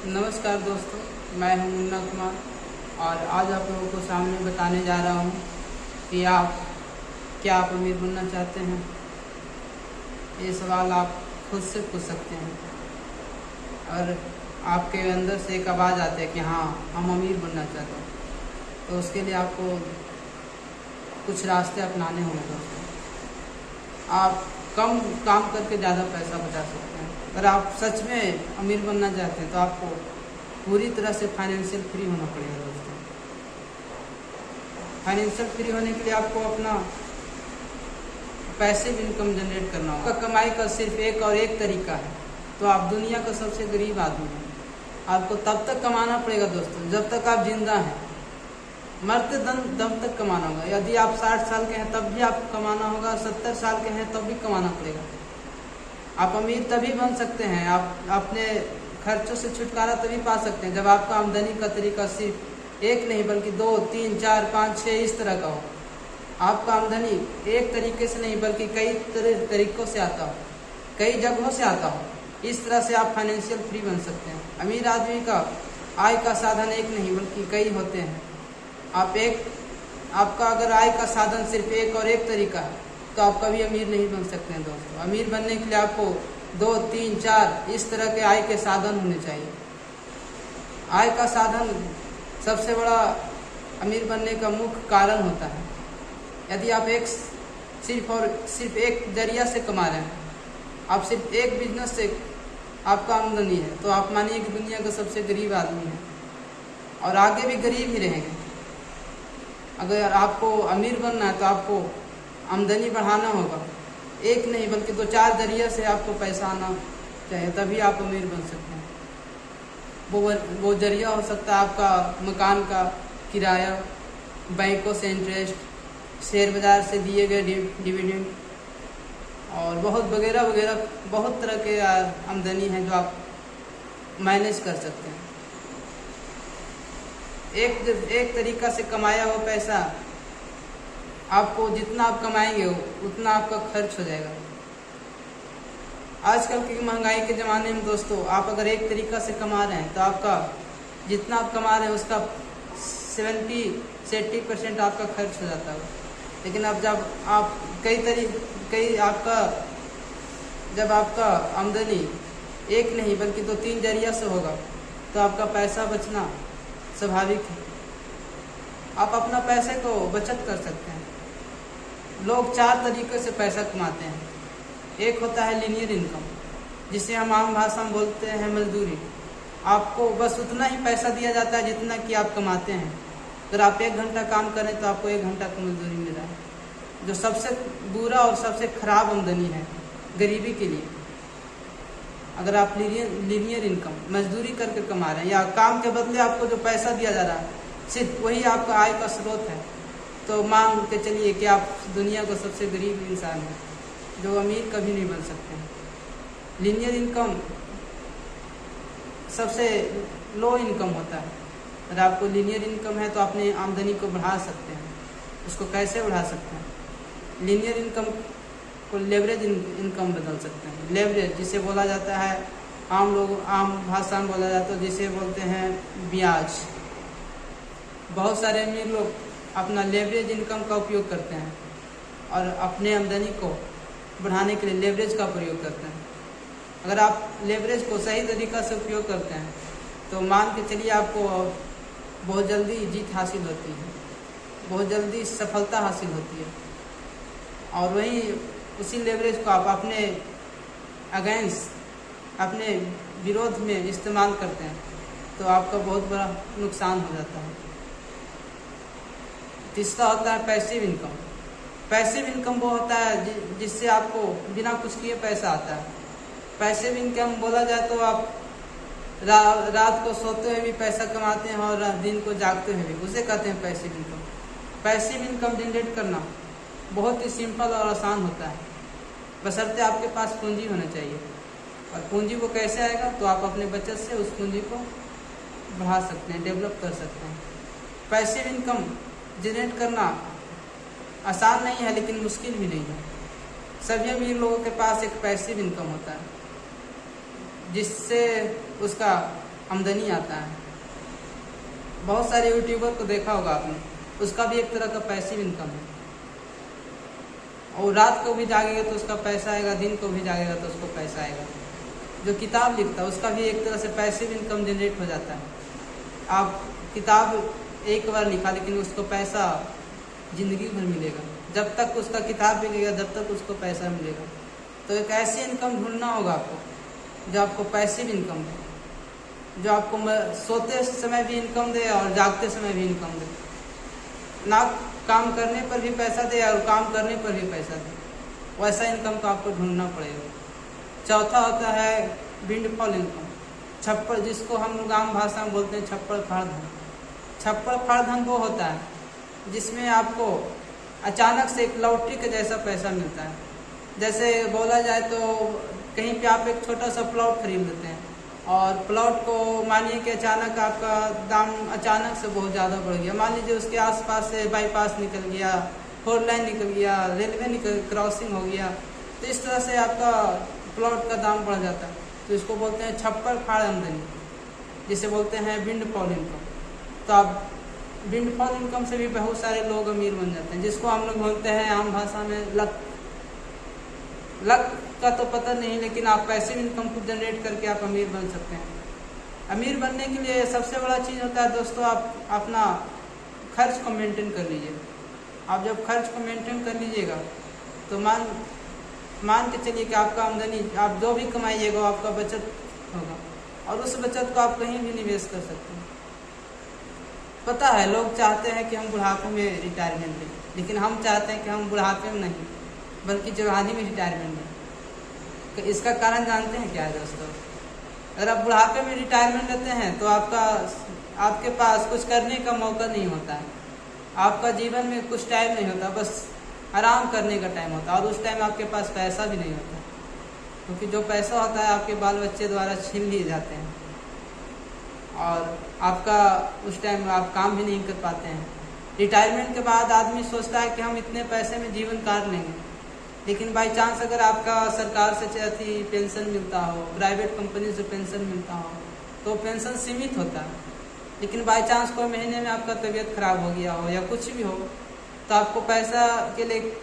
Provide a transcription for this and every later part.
नमस्कार दोस्तों, मैं हूं मुन्ना कुमार और आज आप लोगों को सामने बताने जा रहा हूं कि क्या आप अमीर बनना चाहते हैं। ये सवाल आप खुद से पूछ सकते हैं और आपके अंदर से एक आवाज़ आती है कि हाँ, हम अमीर बनना चाहते हैं। तो उसके लिए आपको कुछ रास्ते अपनाने होंगे दोस्तों। आप कम काम करके ज़्यादा पैसा बचा सकते हैं। अगर आप सच में अमीर बनना चाहते हैं तो आपको पूरी तरह से फाइनेंशियल फ्री होना पड़ेगा दोस्तों। फाइनेंशियल फ्री होने के लिए आपको अपना पैसिव इनकम जनरेट करना होगा। कमाई का सिर्फ एक तरीका है, तो आप दुनिया का सबसे गरीब आदमी हैं। आपको तब तक कमाना पड़ेगा दोस्तों जब तक आप जिंदा हैं। मरते दम तक कमाना होगा। यदि आप 60 साल के हैं तब भी आपको कमाना होगा, 70 साल के हैं तब भी कमाना पड़ेगा। आप अमीर तभी बन सकते हैं, आप अपने खर्चों से छुटकारा तभी पा सकते हैं जब आपका आमदनी का तरीका सिर्फ एक नहीं बल्कि 2, 3, 4, 5, 6 इस तरह का हो। आपका आमदनी एक तरीके से नहीं बल्कि कई तरीकों से आता हो, कई जगहों से आता हो। इस तरह से आप फाइनेंशियल फ्री बन सकते हैं। अमीर आदमी का आय का साधन एक नहीं बल्कि कई होते हैं। आपका अगर आय का साधन सिर्फ एक तरीका है तो आप कभी अमीर नहीं बन सकते हैं दोस्तों। अमीर बनने के लिए आपको 2, 3, 4 इस तरह के आय के साधन होने चाहिए। आय का साधन सबसे बड़ा अमीर बनने का मुख्य कारण होता है। यदि आप सिर्फ एक जरिया से कमा रहे हैं, आप सिर्फ एक बिजनेस से आपका आमदनी है, तो आप मानिए कि दुनिया का सबसे गरीब आदमी है और आगे भी गरीब ही रहेंगे। अगर आपको अमीर बनना है तो आपको आमदनी बढ़ाना होगा। एक नहीं बल्कि 2, 4 जरिया से आपको पैसा आना चाहिए, तभी आप अमीर बन सकते हैं। वो जरिया हो सकता है आपका मकान का किराया, बैंकों से इंटरेस्ट, शेयर बाजार से दिए गए डिविडेंड और बहुत तरह के आमदनी है जो आप मैनेज कर सकते हैं। एक तरीका से कमाया हुआ पैसा आपको जितना आप कमाएंगे उतना आपका खर्च हो जाएगा। आजकल की महंगाई के ज़माने में दोस्तों, आप अगर एक तरीका से कमा रहे हैं तो आपका जितना आप कमा रहे हैं उसका 70-80% आपका खर्च हो जाता है। लेकिन अब जब आपका आमदनी एक नहीं बल्कि 2, 3 जरिया से होगा तो आपका पैसा बचना स्वाभाविक है। आप अपना पैसे को बचत कर सकते हैं। लोग 4 तरीके से पैसा कमाते हैं। एक होता है लीनियर इनकम, जिसे हम आम भाषा में बोलते हैं मजदूरी। आपको बस उतना ही पैसा दिया जाता है जितना कि आप कमाते हैं। अगर आप 1 घंटा काम करें तो आपको 1 घंटा की मजदूरी मिल रहा है, जो सबसे बुरा और सबसे खराब आमदनी है गरीबी के लिए। अगर आप लीनियर इनकम मजदूरी करके कमा रहे हैं या काम के बदले आपको जो पैसा दिया जा रहा है सिर्फ वही आपका आय का स्रोत है, तो मान के चलिए कि आप दुनिया का सबसे गरीब इंसान हैं जो अमीर कभी नहीं बन सकते हैं। लीनियर इनकम सबसे लो इनकम होता है। अगर आपको लीनियर इनकम है तो अपने आमदनी को बढ़ा सकते हैं। उसको कैसे बढ़ा सकते हैं? लीनियर इनकम को लेवरेज इनकम बदल सकते हैं। लेवरेज जिसे बोला जाता है, आम भाषा में बोला जाता है, जिसे बोलते हैं ब्याज। बहुत सारे अमीर लोग अपना लेवरेज इनकम का उपयोग करते हैं और अपने आमदनी को बढ़ाने के लिए लेवरेज का प्रयोग करते हैं। अगर आप लेवरेज को सही तरीक़ा से उपयोग करते हैं तो मान के चलिए आपको बहुत जल्दी जीत हासिल होती है, बहुत जल्दी सफलता हासिल होती है। और वहीं उसी लेवरेज को आप अपने अपने विरोध में इस्तेमाल करते हैं तो आपका बहुत बड़ा नुकसान हो जाता है। तीसरा होता है पैसिव इनकम। पैसिव इनकम वो होता है जिससे आपको बिना कुछ किए पैसा आता है। पैसिव इनकम बोला जाए तो आप रात को सोते हुए भी पैसा कमाते हैं और दिन को जागते हुए भी, उसे कहते हैं passive income. Passive income generate करना बहुत ही सिंपल और आसान होता है, बशर्ते आपके पास पूंजी होना चाहिए। और पूंजी वो कैसे आएगा? तो आप अपने बचत से उस पूंजी को बढ़ा सकते हैं, डेवलप कर सकते हैं। पैसिव इनकम जनरेट करना आसान नहीं है लेकिन मुश्किल भी नहीं है। सभी अमीर लोगों के पास एक पैसिव इनकम होता है जिससे उसका आमदनी आता है। बहुत सारे यूट्यूबर को देखा होगा आपने, उसका भी एक तरह का पैसिव इनकम है। और रात को भी जागेगा तो उसका पैसा आएगा, दिन को भी जागेगा तो उसको पैसा आएगा। जो किताब लिखता है उसका भी एक तरह से पैसिव इनकम जनरेट हो जाता है। आप किताब एक बार लिखा लेकिन उसको पैसा जिंदगी भर मिलेगा, जब तक उसका किताब मिलेगा जब तक उसको पैसा मिलेगा। तो एक ऐसी इनकम ढूंढना होगा आपको जो आपको पैसिव इनकम दे, जो आपको सोते समय भी इनकम दे और जागते समय भी इनकम दे, ना काम करने पर भी पैसा दे और काम करने पर भी पैसा दे। वैसा इनकम को आपको ढूंढना पड़ेगा। चौथा होता है विंडफॉल इनकम, छप्पड़, जिसको हम लोग आम भाषा में बोलते हैं छप्पड़ फाड़ धन। छप्पड़ फाड़ धन वो होता है जिसमें आपको अचानक से एक लॉटरी के जैसा पैसा मिलता है। जैसे बोला जाए तो कहीं पे आप एक छोटा सा प्लॉट खरीद लेते हैं और प्लॉट को मानिए कि अचानक आपका दाम अचानक से बहुत ज़्यादा बढ़ गया। मान लीजिए उसके आसपास से बाईपास निकल गया, 4 लाइन निकल गया, रेलवे क्रॉसिंग हो गया, तो इस तरह से आपका प्लॉट का दाम बढ़ जाता है। तो इसको बोलते हैं छप्पड़ फाड़ आमदनी, जिसे बोलते हैं विंडफॉल इनकम। तो अब विंडफॉल इनकम से भी बहुत सारे लोग अमीर बन जाते हैं, जिसको हम लोग बोलते हैं आम भाषा में लक का तो पता नहीं, लेकिन आप पैसिव इनकम को जनरेट करके आप अमीर बन सकते हैं। अमीर बनने के लिए सबसे बड़ा चीज़ होता है दोस्तों, आप अपना खर्च को मेंटेन कर लीजिए। आप जब खर्च को मेंटेन कर लीजिएगा तो मान के चलिए कि आपका आमदनी, आप जो भी कमाइएगा वो आपका बचत होगा और उस बचत को आप कहीं भी निवेश कर सकते हैं। पता है लोग चाहते हैं कि हम बुढ़ापे में रिटायरमेंट लें, लेकिन हम चाहते हैं कि हम बुढ़ापे में नहीं बल्कि जवानी में रिटायरमेंट लें। तो इसका कारण जानते हैं क्या है दोस्तों? अगर आप बुढ़ापे में रिटायरमेंट लेते हैं तो आपके पास कुछ करने का मौका नहीं होता है, आपका जीवन में कुछ टाइम नहीं होता, बस आराम करने का टाइम होता है। और उस टाइम आपके पास पैसा भी नहीं होता, क्योंकि जो पैसा होता है आपके बाल बच्चे द्वारा छीन लिए जाते हैं और आपका उस टाइम आप काम भी नहीं कर पाते हैं। रिटायरमेंट के बाद आदमी सोचता है कि हम इतने पैसे में जीवन काट लेंगे, लेकिन बाई चांस अगर आपका सरकार से पेंशन मिलता हो, प्राइवेट कंपनी से पेंशन मिलता हो, तो पेंशन सीमित होता है। लेकिन बाई चांस कोई महीने में आपका तबीयत खराब हो गया हो या कुछ भी हो तो आपको पैसा के लिए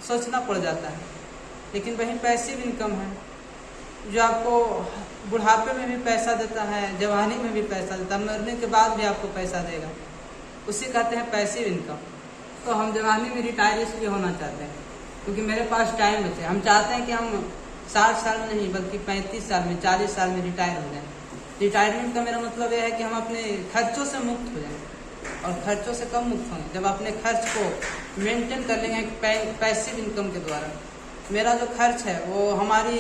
सोचना पड़ जाता है। लेकिन वही पैसिव इनकम है जो आपको बुढ़ापे में भी पैसा देता है, जवानी में भी पैसा देता है, मरने के बाद भी आपको पैसा देगा, उसे कहते हैं पैसिव इनकम। तो हम जवानी में रिटायर इसलिए होना चाहते हैं क्योंकि मेरे पास टाइम बचे। हम चाहते हैं कि हम 60 साल में नहीं बल्कि 35 साल में, 40 साल में रिटायर हो जाएं। रिटायरमेंट का मेरा मतलब यह है कि हम अपने खर्चों से मुक्त हो जाएं, और खर्चों से कम मुक्त होंगे जब अपने खर्च को मेंटेन कर लेंगे पैसिव इनकम के द्वारा। मेरा जो खर्च है वो हमारी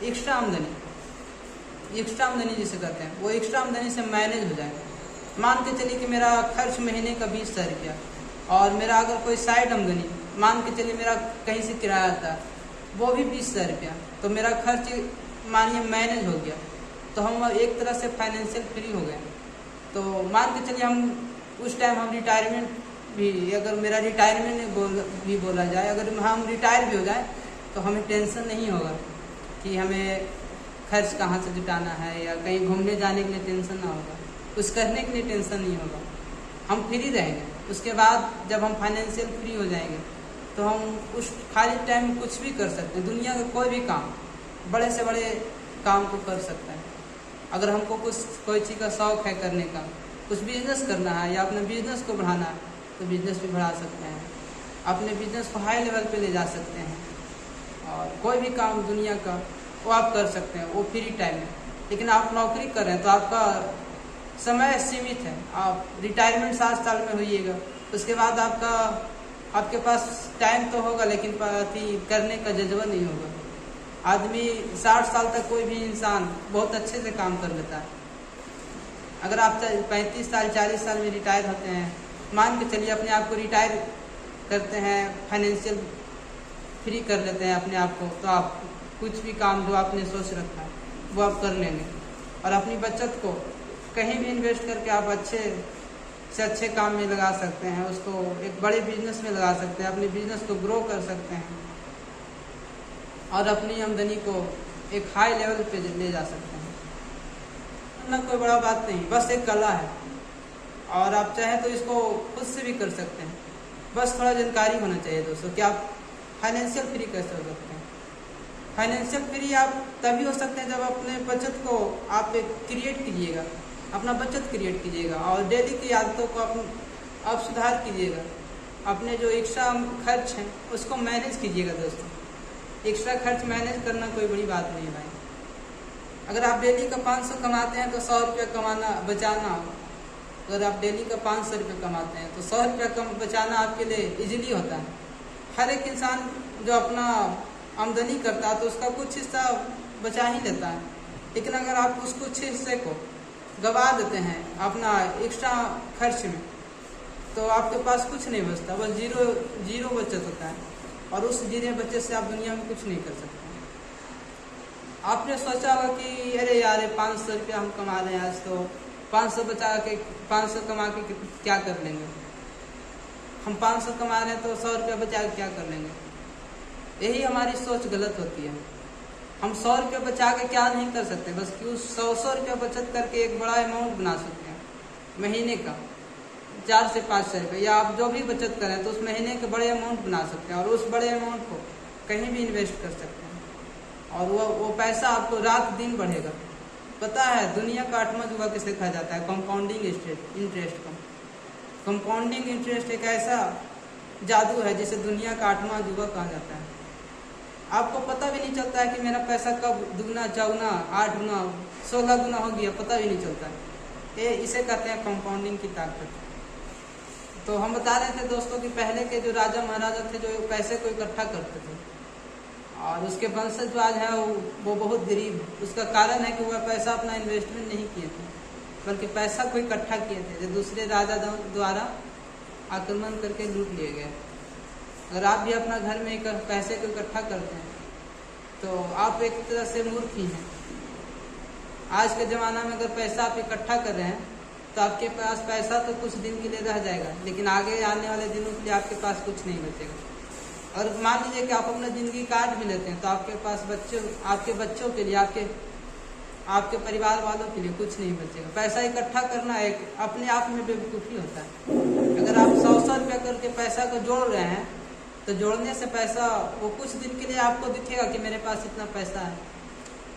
एक्स्ट्रा आमदनी जिसे कहते हैं, वो एक्स्ट्रा आमदनी से मैनेज हो जाएगा। मान के चलिए कि मेरा खर्च महीने का 20,000 रुपया और मेरा अगर कोई साइड आमदनी, मान के चलिए मेरा कहीं से किराया आता है वो भी 20,000 रुपया, तो मेरा खर्च मानिए मैनेज हो गया, तो हम एक तरह से फाइनेंशियल फ्री हो गए। तो मान के चलिए हम उस टाइम हम रिटायरमेंट भी, अगर मेरा रिटायरमेंट भी बोला जाए, अगर हम रिटायर भी हो जाए तो हमें टेंशन नहीं होगा कि हमें खर्च कहाँ से जुटाना है या कहीं घूमने जाने के लिए टेंशन ना होगा, कुछ करने के लिए टेंशन नहीं होगा, हम फ्री रहेंगे। उसके बाद जब हम फाइनेंशियल फ्री हो जाएंगे तो हम उस खाली टाइम में कुछ भी कर सकते हैं, दुनिया का कोई भी काम, बड़े से बड़े काम को कर सकते हैं। अगर हमको कोई चीज़ का शौक़ है करने का, कुछ बिजनेस करना है या अपने बिजनेस को बढ़ाना है तो बिजनेस भी बढ़ा सकते हैं, अपने बिजनेस को हाई लेवल पे ले जा सकते हैं, और कोई भी काम दुनिया का वो आप कर सकते हैं, वो फ्री टाइम में। लेकिन आप नौकरी कर रहे हैं तो आपका समय सीमित है, आप रिटायरमेंट 60 साल में होइएगा, उसके बाद आपके पास टाइम तो होगा लेकिन करने का जज्बा नहीं होगा। आदमी 60 साल तक कोई भी इंसान बहुत अच्छे से काम कर लेता है। अगर आप 35 साल 40 साल में रिटायर होते हैं, मान के चलिए अपने आप को रिटायर करते हैं, फाइनेंशियल फ्री कर लेते हैं अपने आप को, तो आप कुछ भी काम जो आपने सोच रखा है वो आप कर लेंगे और अपनी बचत को कहीं भी इन्वेस्ट करके आप अच्छे से अच्छे काम में लगा सकते हैं, उसको एक बड़े बिजनेस में लगा सकते हैं, अपने बिजनेस को ग्रो कर सकते हैं और अपनी आमदनी को एक हाई लेवल पे ले जा सकते हैं। बनना कोई बड़ा बात नहीं, बस एक कला है और आप चाहें तो इसको खुद से भी कर सकते हैं। बस थोड़ा जानकारी होना चाहिए दोस्तों कि आप फाइनेंशियल फ्री कैसे हो सकते हैं। फाइनेंशियल फ्री आप तभी हो सकते हैं जब अपने बचत को आप क्रिएट कीजिएगा, अपना बचत क्रिएट कीजिएगा और डेली की आदतों को आप सुधार कीजिएगा। अपने जो एक्स्ट्रा खर्च हैं उसको मैनेज कीजिएगा दोस्तों। एक्स्ट्रा खर्च मैनेज करना कोई बड़ी बात नहीं है भाई। अगर आप डेली का 500 कमाते हैं तो 100 रुपया कमाना बचाना, अगर आप डेली का 500 रुपये कमाते हैं तो 100 रुपया बचाना आपके लिए इजीली होता है। हर एक इंसान जो अपना आमदनी करता है तो उसका कुछ हिस्सा बचा ही लेता है, लेकिन अगर आप उस कुछ हिस्से को गवा देते हैं अपना एक्स्ट्रा खर्च में तो आपके पास कुछ नहीं बचता, बस जीरो बचत होता है और उस जीरो बचत से आप दुनिया में कुछ नहीं कर सकते। आपने सोचा होगा कि अरे यार 500 रुपया हम कमा रहे हैं आज, तो 500 कमा के क्या कर लेंगे, हम 500 कमा रहे हैं तो 100 रुपया बचा के क्या कर लेंगे। यही हमारी सोच गलत होती है। हम 100 रुपया बचा के क्या नहीं कर सकते, बस कि उस 100 रुपया बचत करके एक बड़ा अमाउंट बना सकते हैं महीने का 4 से 500 रुपये, या आप जो भी बचत करें तो उस महीने के बड़े अमाउंट बना सकते हैं और उस बड़े अमाउंट को कहीं भी इन्वेस्ट कर सकते हैं और वो पैसा आपको रात दिन बढ़ेगा। पता है दुनिया का 8वां जुआ किसे कहा जाता है? कंपाउंडिंग इंटरेस्ट को। कंपाउंडिंग इंटरेस्ट एक ऐसा जादू है जिसे दुनिया का 8वां जुआ कहा जाता है। आपको पता भी नहीं चलता है कि मेरा पैसा कब दुगना, चौगुना, 8 गुना, 16 गुना हो गया, पता भी नहीं चलता है। इसे कहते हैं कंपाउंडिंग की ताकत। तो हम बता रहे थे दोस्तों कि पहले के जो राजा महाराजा थे जो पैसे को इकट्ठा करते थे और उसके वंशज जो आज है वो बहुत गरीब। उसका कारण है कि वह पैसा अपना इन्वेस्टमेंट नहीं किए थे, बल्कि पैसा को इकट्ठा किए थे जो दूसरे राजा द्वारा आक्रमण करके लूट लिए गए। अगर आप भी अपना घर में पैसे को इकट्ठा करते हैं तो आप एक तरह से मूर्ख ही हैं। आज के ज़माना में अगर पैसा आप इकट्ठा कर रहे हैं तो आपके पास पैसा तो कुछ दिन के लिए रह जाएगा, लेकिन आगे आने वाले दिनों के लिए आपके पास कुछ नहीं बचेगा। और मान लीजिए कि आप अपना ज़िंदगी काट भी लेते हैं तो आपके पास आपके बच्चों के लिए, आपके परिवार वालों के लिए कुछ नहीं बचेगा। पैसा इकट्ठा करना एक अपने आप में बेवकूफ़ी होता है। अगर आप 100 रुपया करके पैसा को जोड़ रहे हैं तो जोड़ने से पैसा वो कुछ दिन के लिए आपको दिखेगा कि मेरे पास इतना पैसा है।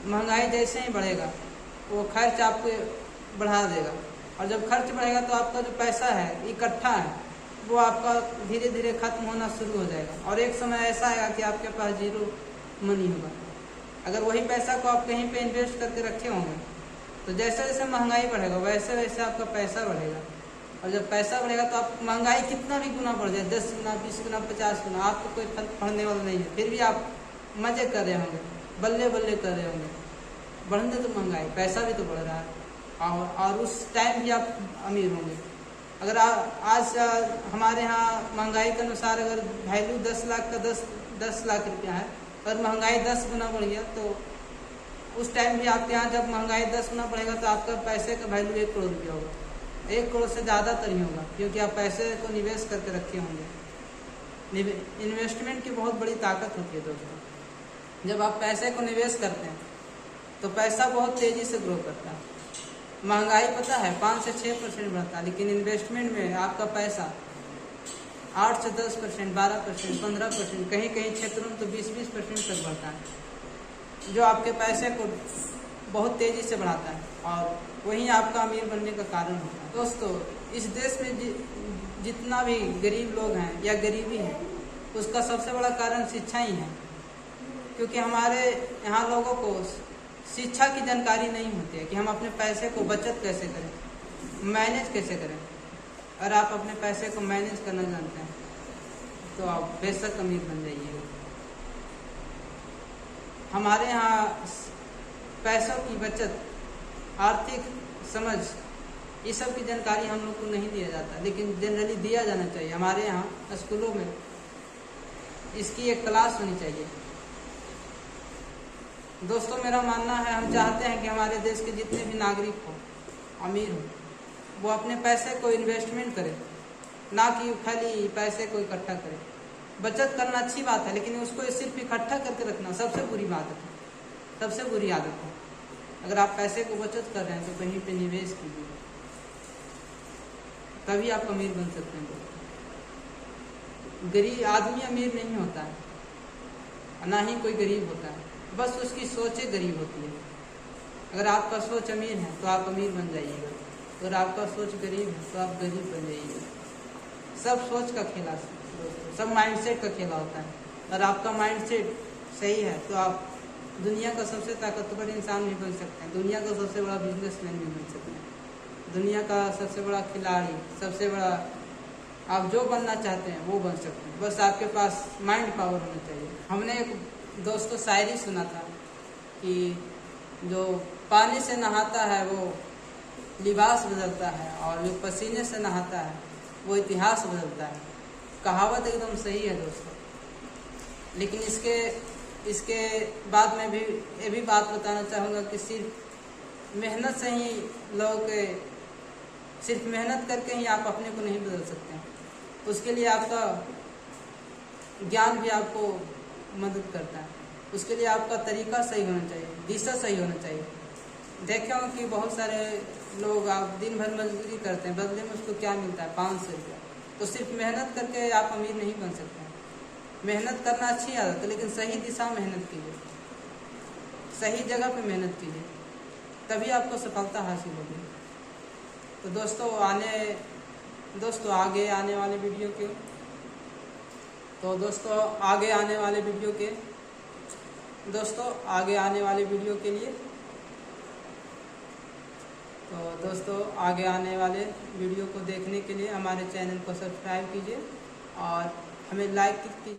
महंगाई जैसे ही बढ़ेगा वो खर्च आपको बढ़ा देगा और जब खर्च बढ़ेगा तो आपका जो पैसा है इकट्ठा है वो आपका धीरे धीरे खत्म होना शुरू हो जाएगा और एक समय ऐसा आएगा कि आपके पास जीरो मनी होगा। अगर वही पैसा को आप कहीं पे इन्वेस्ट करके रखे होंगे तो जैसे जैसे महंगाई बढ़ेगा वैसे वैसे आपका पैसा बढ़ेगा और जब पैसा बढ़ेगा तो आप महंगाई कितना भी गुना बढ़ जाए, 10 गुना, 20 गुना, 50 गुना, आपको कोई फर्क पड़ने वाला नहीं है। फिर भी आप मजे कर रहे होंगे, बल्ले बल्ले कर रहे होंगे। बढ़ने तो महंगाई, पैसा भी तो बढ़ रहा है और उस टाइम भी आप अमीर होंगे। अगर आज हमारे यहाँ महंगाई के अनुसार अगर वैल्यू 10 लाख का 10 लाख रुपया है और महंगाई 10 गुना बढ़ गया तो उस टाइम भी आपके यहाँ जब महंगाई 10 गुना बढ़ेगा तो आपका पैसे का वैल्यू 1 करोड़ रुपया होगा। 1 करोड़ से ज़्यादा तर ही होगा क्योंकि आप पैसे को निवेश करके रखे होंगे। इन्वेस्टमेंट की बहुत बड़ी ताकत होती है दोस्तों। जब आप पैसे को निवेश करते हैं तो पैसा बहुत तेज़ी से ग्रो करता है। महंगाई पता है 5 से 6% बढ़ता है, लेकिन इन्वेस्टमेंट में आपका पैसा 8 से 10%, 12%, 15%, कहीं कहीं क्षेत्रों में तो 20% तक बढ़ता है, जो आपके पैसे को बहुत तेज़ी से बढ़ाता है और वही आपका अमीर बनने का कारण होता है। दोस्तों इस देश में जितना भी गरीब लोग हैं या गरीबी है उसका सबसे बड़ा कारण शिक्षा ही है, क्योंकि हमारे यहाँ लोगों को शिक्षा की जानकारी नहीं होती है कि हम अपने पैसे को बचत कैसे करें, मैनेज कैसे करें। अगर आप अपने पैसे को मैनेज करना जानते हैं तो आप बेशक अमीर बन जाइएगा। हमारे यहाँ पैसों की बचत, आर्थिक समझ, ये सब की जानकारी हम लोग को नहीं दिया जाता, लेकिन जनरली दिया जाना चाहिए। हमारे यहाँ स्कूलों में इसकी एक क्लास होनी चाहिए। दोस्तों मेरा मानना है, हम चाहते हैं कि हमारे देश के जितने भी नागरिक हो, अमीर हो, वो अपने पैसे को इन्वेस्टमेंट करें, ना कि खाली पैसे को इकट्ठा करें। बचत करना अच्छी बात है, लेकिन उसको सिर्फ इकट्ठा करके रखना सबसे बुरी बात है, सबसे बुरी आदत है। अगर आप पैसे को बचत कर रहे हैं तो कहीं पे निवेश कीजिए, तभी आप अमीर बन सकते हैं दोस्तों। गरीब आदमी अमीर नहीं होता है, ना ही कोई गरीब होता है, बस उसकी सोचें गरीब होती है। अगर आपका सोच अमीर है तो आप अमीर बन जाइएगा, अगर आपका सोच गरीब है तो आप गरीब बन जाइएगा। सब सोच का खेला दोस्तों, सब माइंडसेट का खेला होता है। अगर आपका माइंडसेट सही है तो आप दुनिया का सबसे ताकतवर इंसान भी बन सकते हैं, दुनिया का सबसे बड़ा बिजनेसमैन भी बन सकते हैं, दुनिया का सबसे बड़ा खिलाड़ी, सबसे बड़ा आप जो बनना चाहते हैं वो बन सकते हैं। बस आपके पास माइंड पावर होना चाहिए। हमने एक दोस्तों शायरी सुना था कि जो पानी से नहाता है वो लिबास बदलता है, और जो पसीने से नहाता है वो इतिहास बदलता है। कहावत एकदम सही है दोस्तों। लेकिन इसके बाद मैं भी ये भी बात बताना चाहूँगा कि सिर्फ मेहनत से ही सिर्फ मेहनत करके ही आप अपने को नहीं बदल सकते हैं। उसके लिए आपका ज्ञान भी आपको मदद करता है, उसके लिए आपका तरीका सही होना चाहिए, दिशा सही होना चाहिए। देखा हूँ कि बहुत सारे लोग आप दिन भर मजदूरी करते हैं, बदले में उसको क्या मिलता है 500 रुपया। तो सिर्फ मेहनत करके आप अमीर नहीं बन सकते हैं। मेहनत करना अच्छी आदत है, लेकिन सही दिशा में मेहनत कीजिए, सही जगह पे मेहनत कीजिए, तभी आपको सफलता हासिल होगी। तो दोस्तों आगे आने वाले वीडियो के लिए आगे आने वाले वीडियो को देखने के लिए हमारे चैनल को सब्सक्राइब कीजिए और हमें लाइक कीजिए।